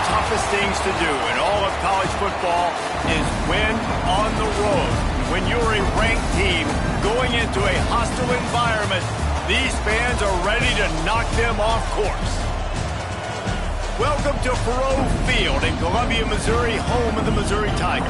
toughest things to do in all of college football is win on the road. When you're a ranked team going into a hostile environment, these fans are ready to knock them off course. Welcome to Faurot Field in Columbia, Missouri, home of the Missouri Tigers.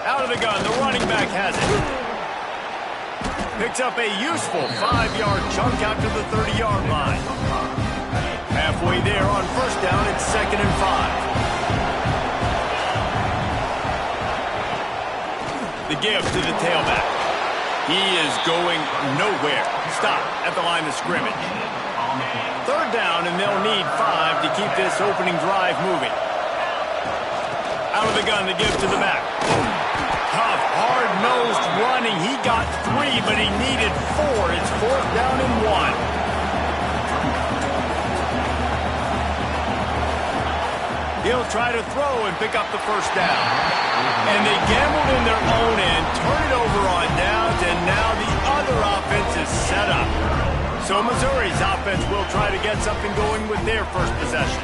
Out of the gun, the running back has it. Picks up a useful 5-yard chunk out to the 30-yard line. Halfway there on first down, it's 2nd and 5. The give to the tailback. He is going nowhere. Stop at the line of scrimmage. 3rd down, and they'll need 5 to keep this opening drive moving. Out of the gun, the give to the back. Tough, hard-nosed running. He got 3, but he needed 4. It's 4th down and 1. He'll try to throw and pick up the first down. And they gambled in their own end, turn it over on downs, and now the other offense is set up. So Missouri's offense will try to get something going with their first possession.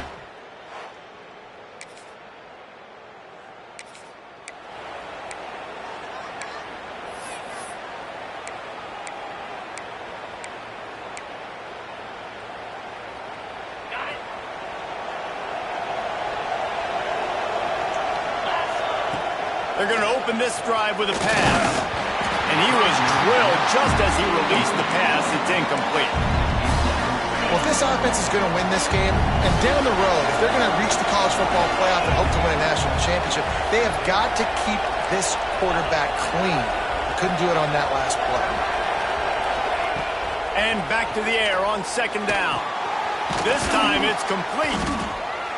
They're going to open this drive with a pass. And he was drilled just as he released the pass. It's incomplete. Well, if this offense is going to win this game, and down the road, if they're going to reach the college football playoff and hope to win a national championship, they have got to keep this quarterback clean. Couldn't do it on that last play. And back to the air on 2nd down. This time it's complete.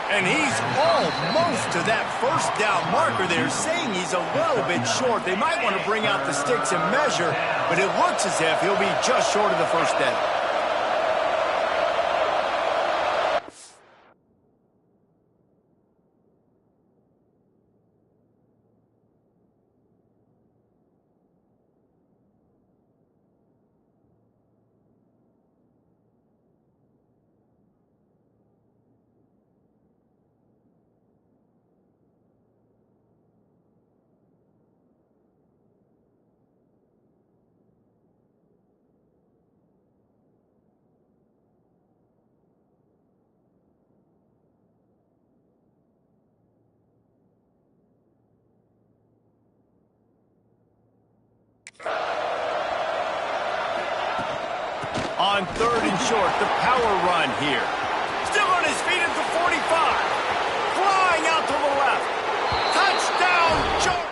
And he's almost to that first down marker there, saying he's a little bit short. They might want to bring out the sticks and measure, but it looks as if he'll be just short of the first down. On 3rd and short, the power run here. Still on his feet at the 45. Flying out to the left. Touchdown, Georgia!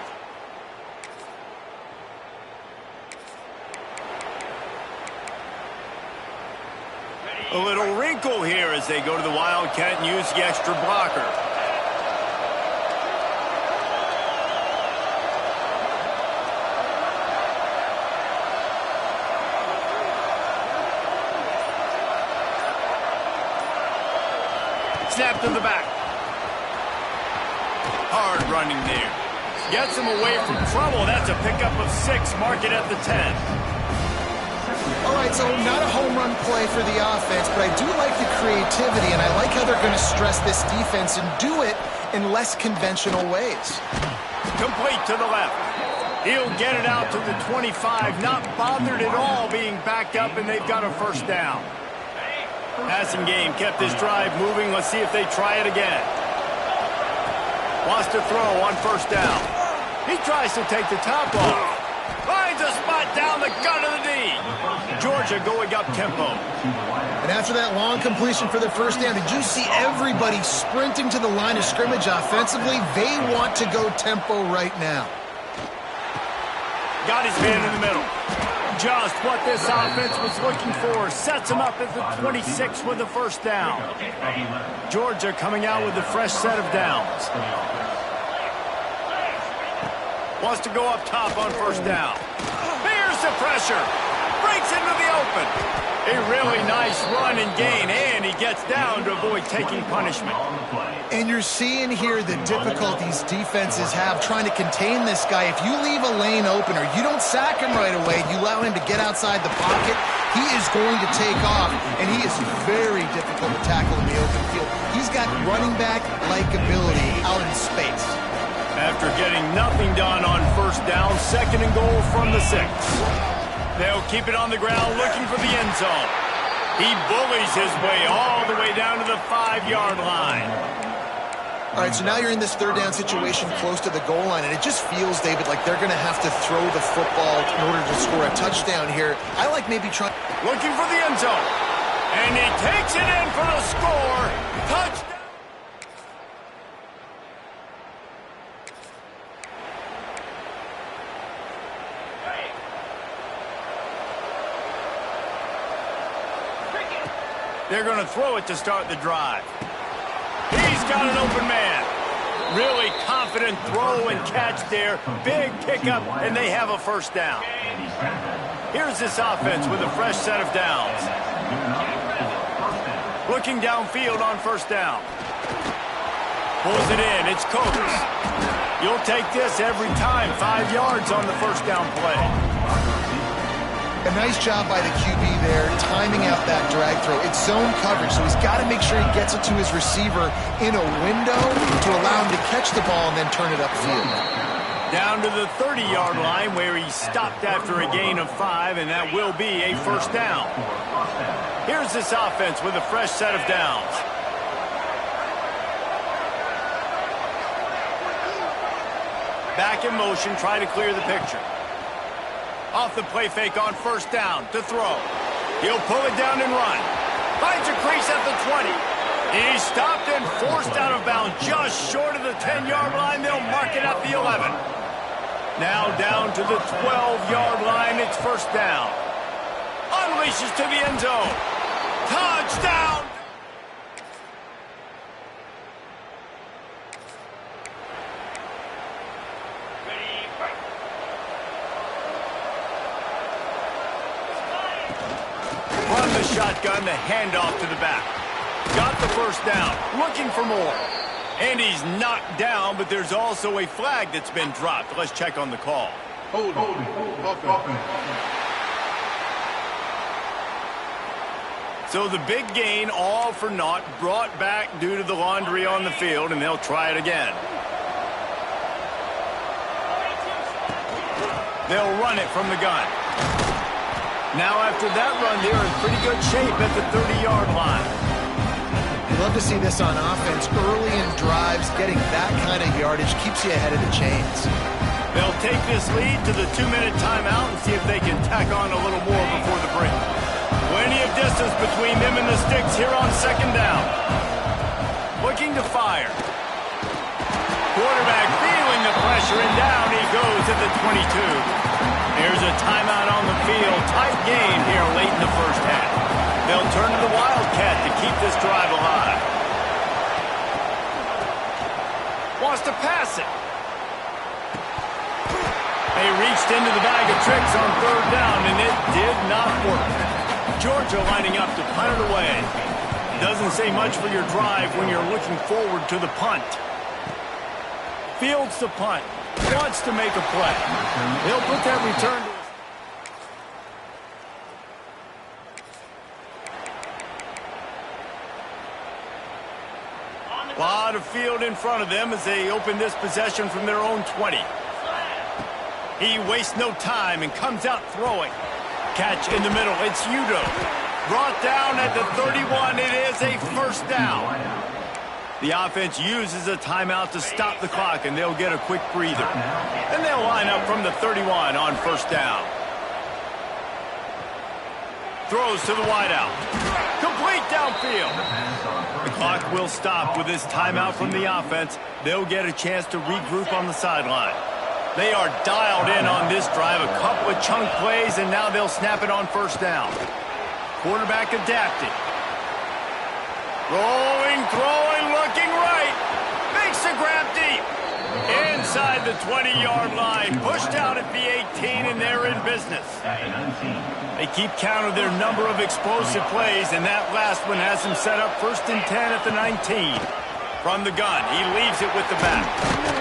A little wrinkle here as they go to the Wildcat and use the extra blocker. Snap to the back. Hard running there. Gets him away from trouble. That's a pickup of 6. Mark it at the 10. All right, so not a home run play for the offense, but I do like the creativity, and I like how they're going to stress this defense and do it in less conventional ways. Complete to the left. He'll get it out to the 25. Not bothered at all being backed up, and they've got a first down. Passing game kept this drive moving. Let's see if they try it again. Wants to throw on first down. He tries to take the top off. Finds a spot down the gut of the knee. Georgia going up tempo. And after that long completion for the first down, did you see everybody sprinting to the line of scrimmage offensively? They want to go tempo right now. Got his man in the middle. Just what this offense was looking for. Sets him up at the 26 with the first down. Georgia coming out with a fresh set of downs. Wants to go up top on first down. Bears the pressure. Breaks gets into the open. A really nice run and gain, and he gets down to avoid taking punishment. And you're seeing here the difficulties defenses have trying to contain this guy. If you leave a lane open or you don't sack him right away, you allow him to get outside the pocket, he is going to take off, and he is very difficult to tackle in the open field. He's got running back-like ability out in space. After getting nothing done on first down, 2nd and goal from the 6. They'll keep it on the ground looking for the end zone. He bullies his way all the way down to the 5-yard line. All right, so now you're in this 3rd down situation close to the goal line, and it just feels, David, like they're going to have to throw the football in order to score a touchdown here. I like maybe trying... Looking for the end zone. And he takes it in for the score. Touchdown. They're going to throw it to start the drive. He's got an open man. Really confident throw and catch there. Big pickup, and they have a first down. Here's this offense with a fresh set of downs. Looking downfield on first down. Pulls it in. It's Coates. You'll take this every time. 5 yards on the first down play. A nice job by the QB there, timing out that drag throw. It's zone coverage, so he's got to make sure he gets it to his receiver in a window to allow him to catch the ball and then turn it upfield. Down to the 30-yard line where he stopped after a gain of 5, and that will be a first down. Here's this offense with a fresh set of downs. Back in motion, try to clear the picture. Off the play fake on first down to throw. He'll pull it down and run. Finds a crease at the 20. He's stopped and forced out of bounds just short of the 10-yard line. They'll mark it at the 11. Now down to the 12-yard line. It's first down. Unleashes to the end zone. Touchdown! Run the shotgun, the handoff to the back. Got the first down, looking for more. And he's knocked down, but there's also a flag that's been dropped. Let's check on the call. Hold. So the big gain, all for naught, brought back due to the laundry on the field, and they'll try it again. They'll run it from the gun. Now after that run, they're in pretty good shape at the 30-yard line. You love to see this on offense. Early in drives, getting that kind of yardage keeps you ahead of the chains. They'll take this lead to the 2-minute timeout and see if they can tack on a little more before the break. Plenty of distance between them and the sticks here on second down. Looking to fire. Quarterback feeling the pressure, and down he goes at the 22. There's a timeout on the field. Tight game here late in the first half. They'll turn to the Wildcat to keep this drive alive. Wants to pass it. They reached into the bag of tricks on third down, and it did not work. Georgia lining up to punt it away. Doesn't say much for your drive when you're looking forward to the punt. Fields the punt. Wants to make a play. He'll put that return to a lot of field in front of them as they open this possession from their own 20. He wastes no time and comes out throwing. Catch in the middle. It's Udo. Brought down at the 31. It is a first down. The offense uses a timeout to stop the clock, and they'll get a quick breather. And they'll line up from the 31 on first down. Throws to the wideout. Complete downfield. The clock will stop with this timeout from the offense. They'll get a chance to regroup on the sideline. They are dialed in on this drive. A couple of chunk plays, and now they'll snap it on first down. Quarterback adapting. Rolling, throwing, looking right. Makes the grab deep. Inside the 20-yard line, pushed out at the 18, and they're in business. They keep count of their number of explosive plays, and that last one has him set up 1st and 10 at the 19. From the gun, he leaves it with the back.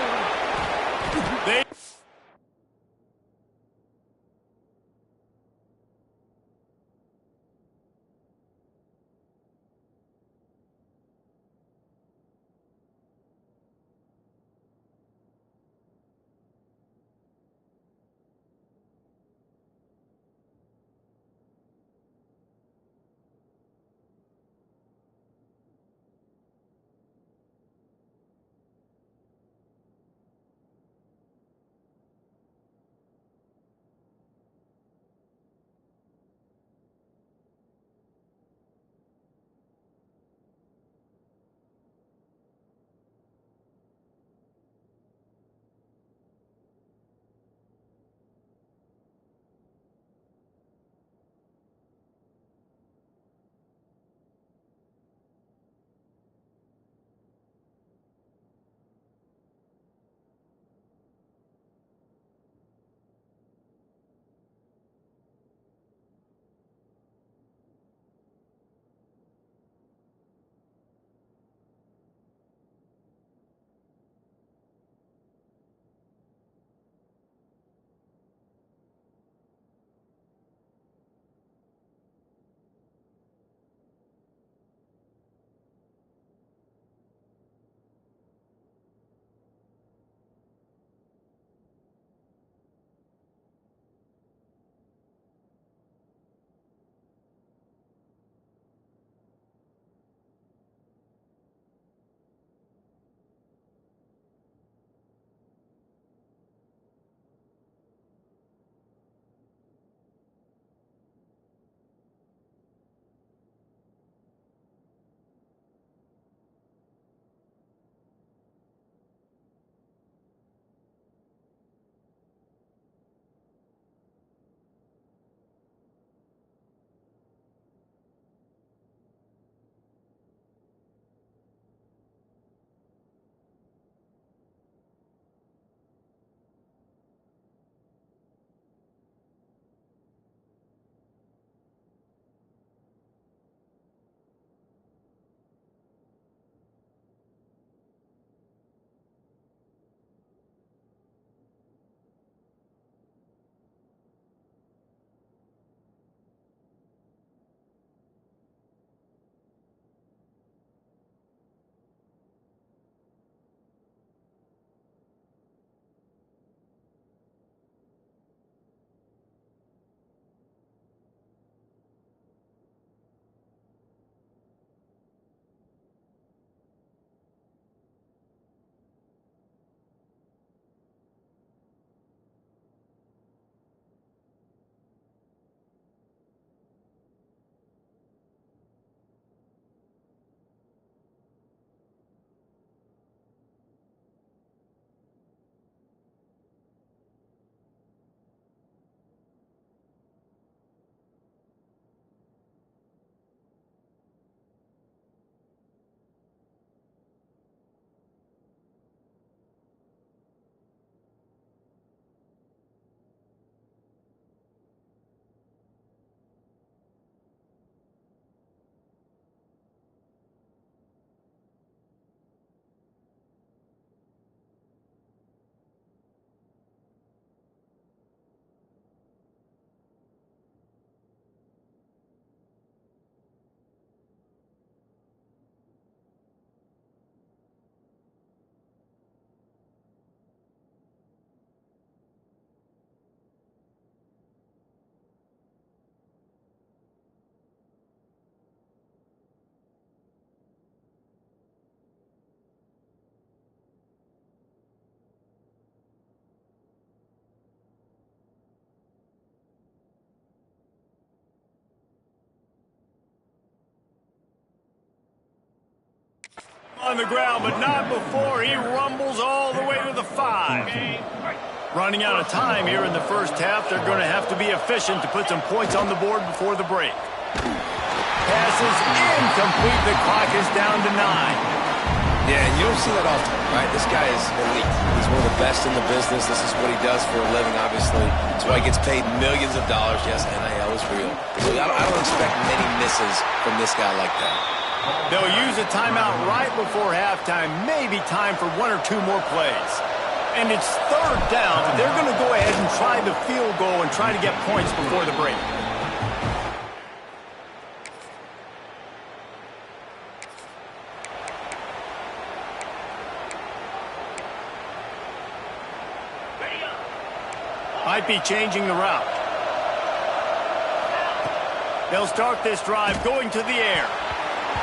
On the ground, but not before he rumbles all the way to the 5. Running out of time here in the first half. They're going to have to be efficient to put some points on the board before the break. Pass is incomplete. The clock is down to 9. Yeah, and you don't see that often, right? This guy is elite. He's one of the best in the business. This is what he does for a living, obviously. That's why he gets paid millions of dollars. Yes, NIL is real. So I don't expect many misses from this guy like that. They'll use a timeout right before halftime, maybe time for one or two more plays. And it's third down, but they're going to go ahead and try the field goal and try to get points before the break. Might be changing the route. They'll start this drive going to the air.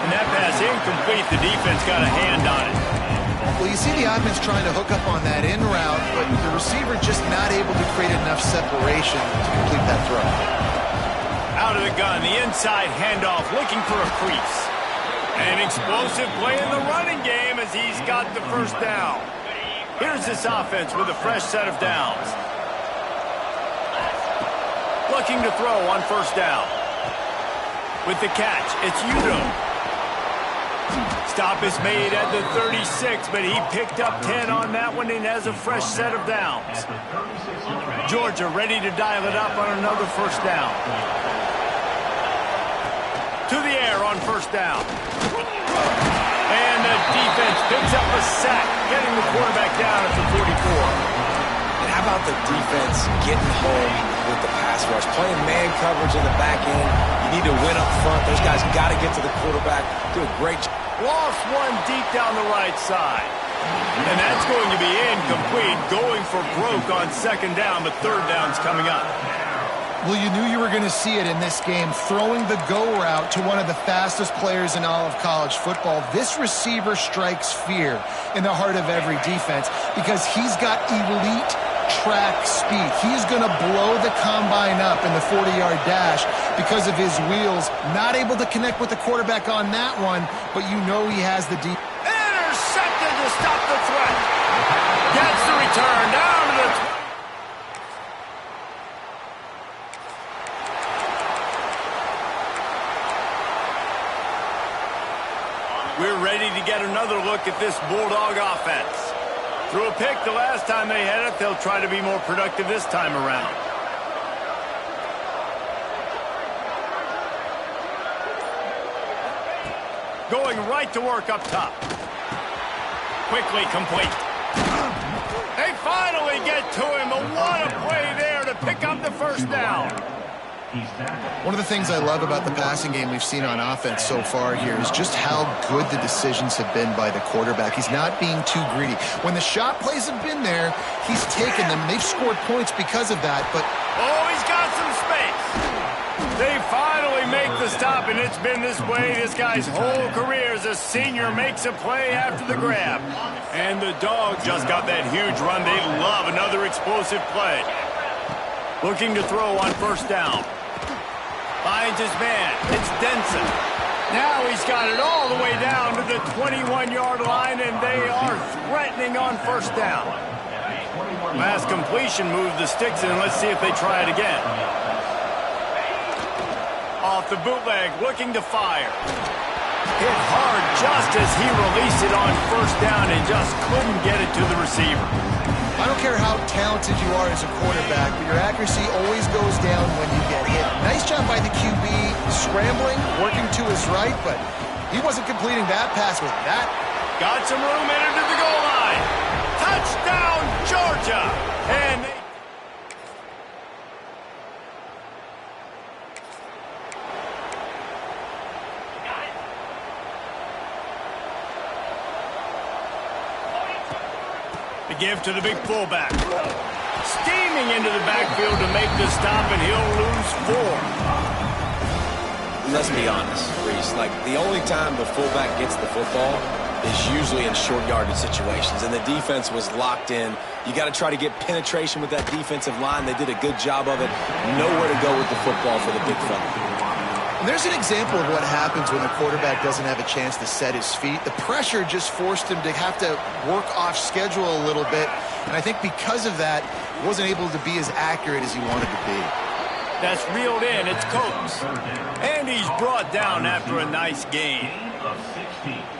And that pass incomplete. The defense got a hand on it. Well, you see the offense trying to hook up on that in route, but the receiver just not able to create enough separation to complete that throw. Out of the gun, the inside handoff, looking for a crease. An explosive play in the running game as he's got the first down. Here's this offense with a fresh set of downs. Looking to throw on first down. With the catch, it's Udo. Stop is made at the 36, but he picked up 10 on that one and has a fresh set of downs. Georgia ready to dial it up on another first down. To the air on first down. And the defense picks up a sack, getting the quarterback down at the 44. How about the defense getting home with the pass rush? Playing man coverage in the back end. You need to win up front. Those guys got to get to the quarterback. Do a great job. Lost one deep down the right side. And that's going to be incomplete. Going for broke on second down, but third down's coming up. Well, you knew you were going to see it in this game, throwing the go route to one of the fastest players in all of college football. This receiver strikes fear in the heart of every defense because he's got elite track speed. He's going to blow the combine up in the 40-yard dash because of his wheels. Not able to connect with the quarterback on that one, but you know he has the deep. Intercepted to stop the threat. Gets the return down to the 20. We're ready to get another look at this Bulldog offense. Threw a pick the last time they had it. They'll try to be more productive this time around. Going right to work up top. Quickly complete. They finally get to him, but what a play there to pick up the first down. One of the things I love about the passing game we've seen on offense so far here is just how good the decisions have been by the quarterback. He's not being too greedy. When the shot plays have been there, he's taken them. They've scored points because of that, but... Oh, he's got some space. They finally make the stop, and it's been this way this guy's whole career as a senior makes a play after the grab. And the Dogs just got that huge run. They love another explosive play. Looking to throw on first down. Finds his man. It's Denson. Now he's got it all the way down to the 21-yard line, and they are threatening on first down. Last completion moved the sticks in. Let's see if they try it again. Off the bootleg, looking to fire. Hit hard just as he released it on first down and just couldn't get it to the receiver. I don't care how talented you are as a quarterback, but your accuracy always goes down when you get hit. Nice job by the QB, scrambling, working to his right, but he wasn't completing that pass with that. Got some room in into the goal line. Touchdown, Georgia! And they... The give to the big fullback. Steaming into the backfield to make the stop, and he'll lose 4. Let's be honest, Reese. Like, the only time the fullback gets the football is usually in short yardage situations, and the defense was locked in. You got to try to get penetration with that defensive line. They did a good job of it. Nowhere to go with the football for the big fella. And there's an example of what happens when the quarterback doesn't have a chance to set his feet. The pressure just forced him to have to work off schedule a little bit. And I think because of that, he wasn't able to be as accurate as he wanted to be. That's reeled in. It's Coates. And he's brought down after a nice gain.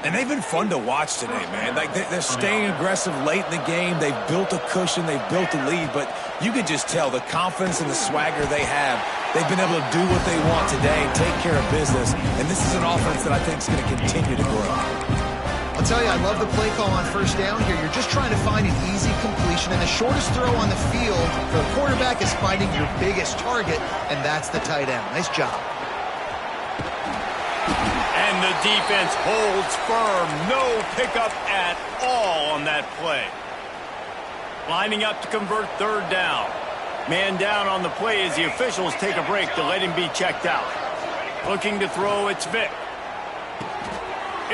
And they've been fun to watch today, man. Like they're staying aggressive late in the game. They've built a cushion. They've built a lead. But you can just tell the confidence and the swagger they have. They've been able to do what they want today, take care of business. And this is an offense that I think is going to continue to grow. I'll tell you, I love the play call on first down here. You're just trying to find an easy completion, and the shortest throw on the field for the quarterback is finding your biggest target, and that's the tight end. Nice job. And the defense holds firm. No pickup at all on that play. Lining up to convert third down. Man down on the play as the officials take a break to let him be checked out. Looking to throw, it's Vick.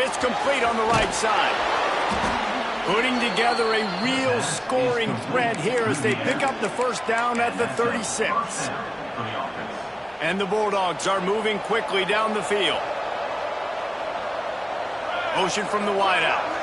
It's complete on the right side. Putting together a real scoring threat here as they pick up the first down at the 36. And the Bulldogs are moving quickly down the field. Motion from the wideout.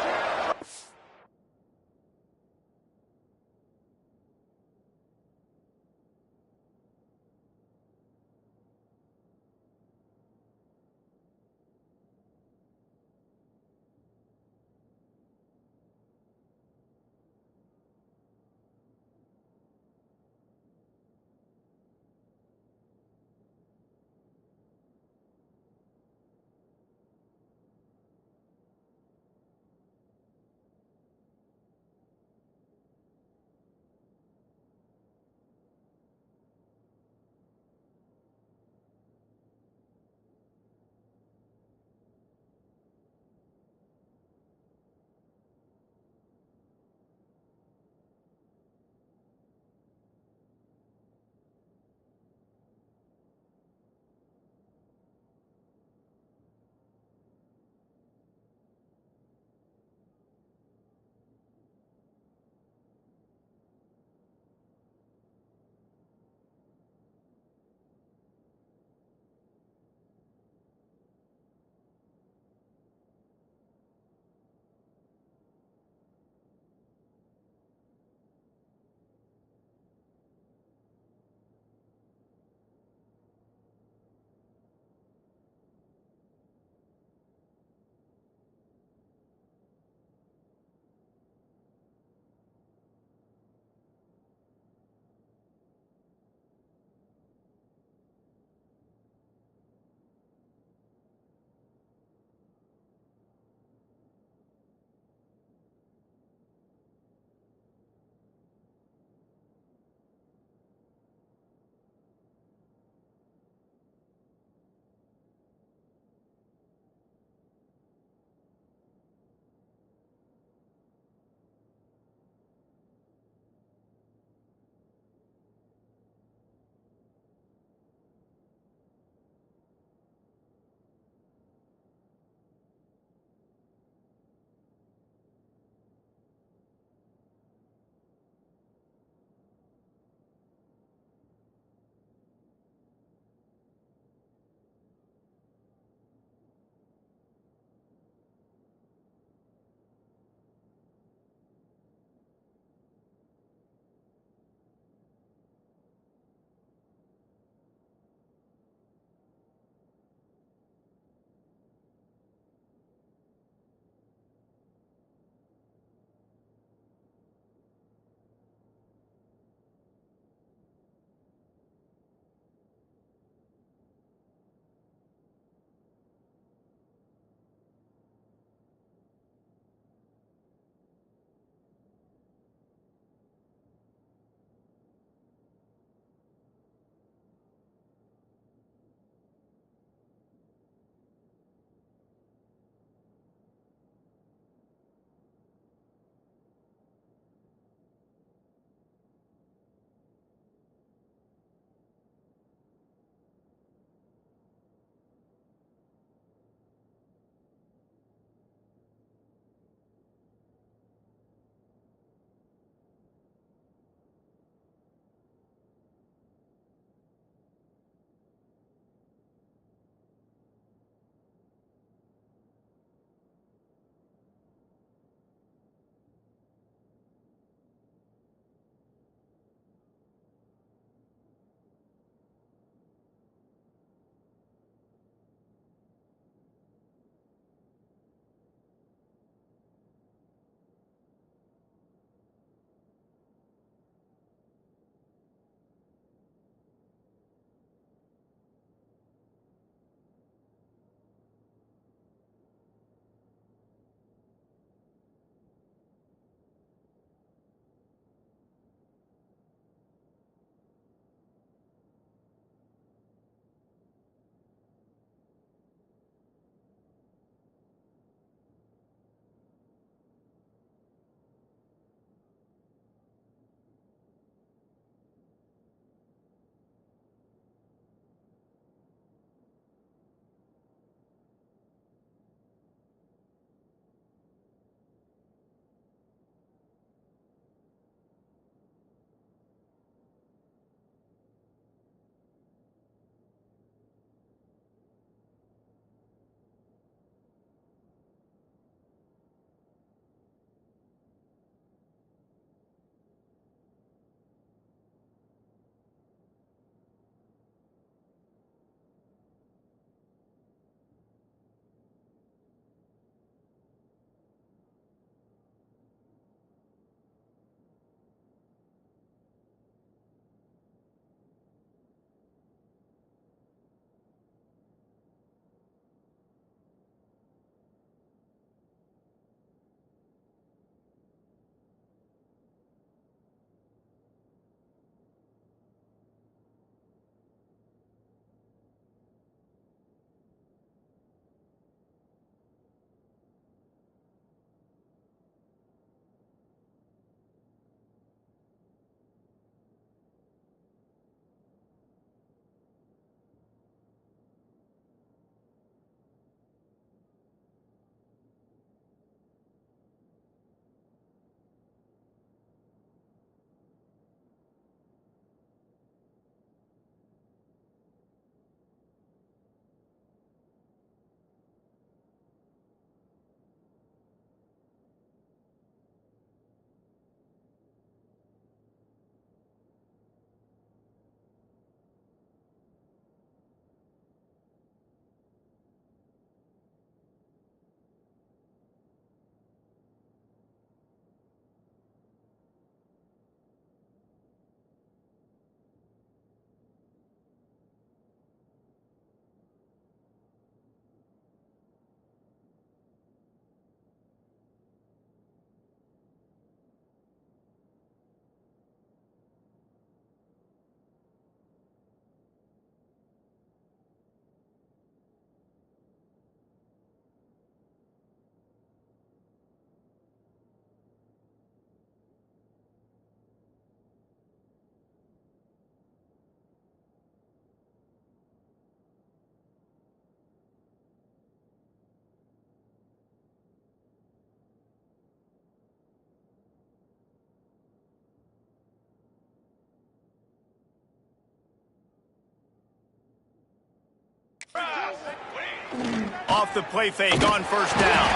Off the play fake on first down.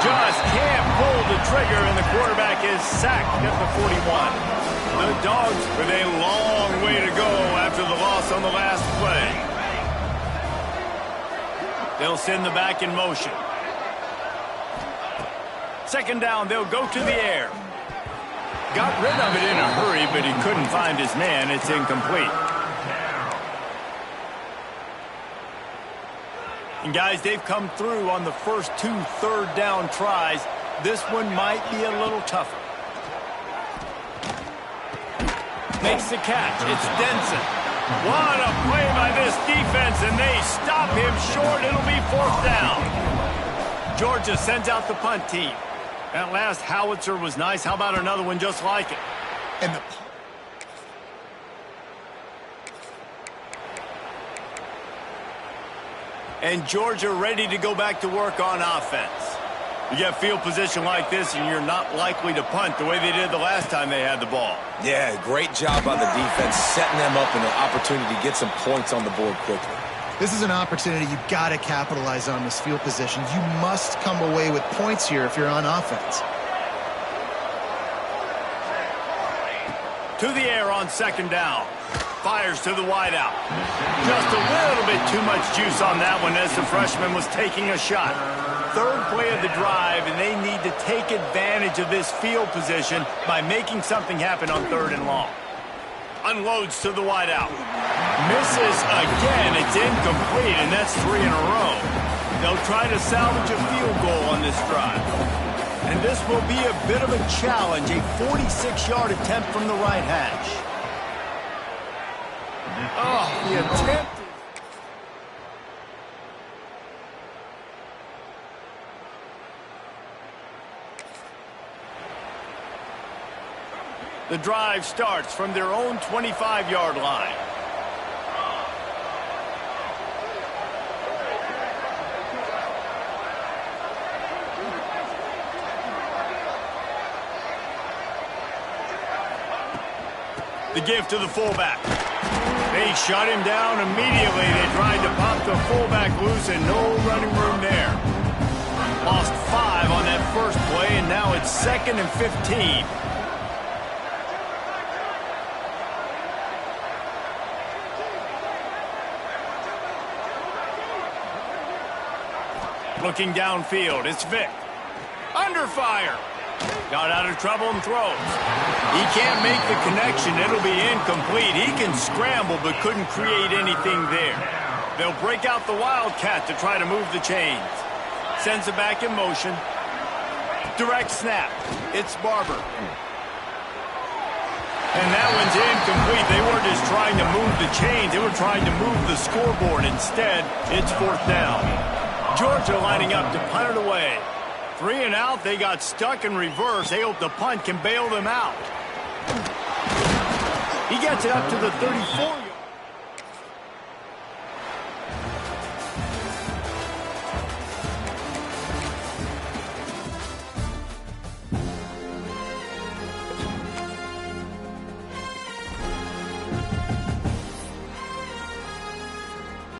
Just can't pull the trigger, and the quarterback is sacked at the 41. The Dogs with a long way to go after the loss on the last play. They'll send the back in motion. Second down, they'll go to the air. Got rid of it in a hurry, but he couldn't find his man. It's incomplete. And guys, they've come through on the first 2 third-down tries. This one might be a little tougher. Makes the catch. It's Denson. What a play by this defense, and they stop him short. It'll be 4th down. Georgia sends out the punt team. That last howitzer was nice. How about another one just like it? And Georgia ready to go back to work on offense. You get field position like this, and you're not likely to punt the way they did the last time they had the ball. Yeah, great job by the defense, setting them up in an opportunity to get some points on the board quickly. This is an opportunity you've got to capitalize on this field position. You must come away with points here if you're on offense. To the air on second down. Fires to the wideout. Just a little bit too much juice on that one as the freshman was taking a shot. Third play of the drive, and they need to take advantage of this field position by making something happen on 3rd and long. Unloads to the wideout. Misses again. It's incomplete, and that's 3 in a row. They'll try to salvage a field goal on this drive. And this will be a bit of a challenge, a 46-yard attempt from the right hash. Oh, the attempt. The drive starts from their own 25-yard line. The give to the fullback. They shut him down immediately. They tried to pop the fullback loose, and no running room there. Lost 5 on that first play, and now it's 2nd and 15. Looking downfield, it's Vick. Under fire. Got out of trouble and throws. He can't make the connection. It'll be incomplete. He can scramble but couldn't create anything there. They'll break out the Wildcat to try to move the chains. Sends it back in motion. Direct snap. It's Barber. And that one's incomplete. They weren't just trying to move the chains. They were trying to move the scoreboard. Instead, it's 4th down. Georgia lining up to punt it away. 3 and out. They got stuck in reverse. They hope the punt can bail them out. He gets it up to the 34.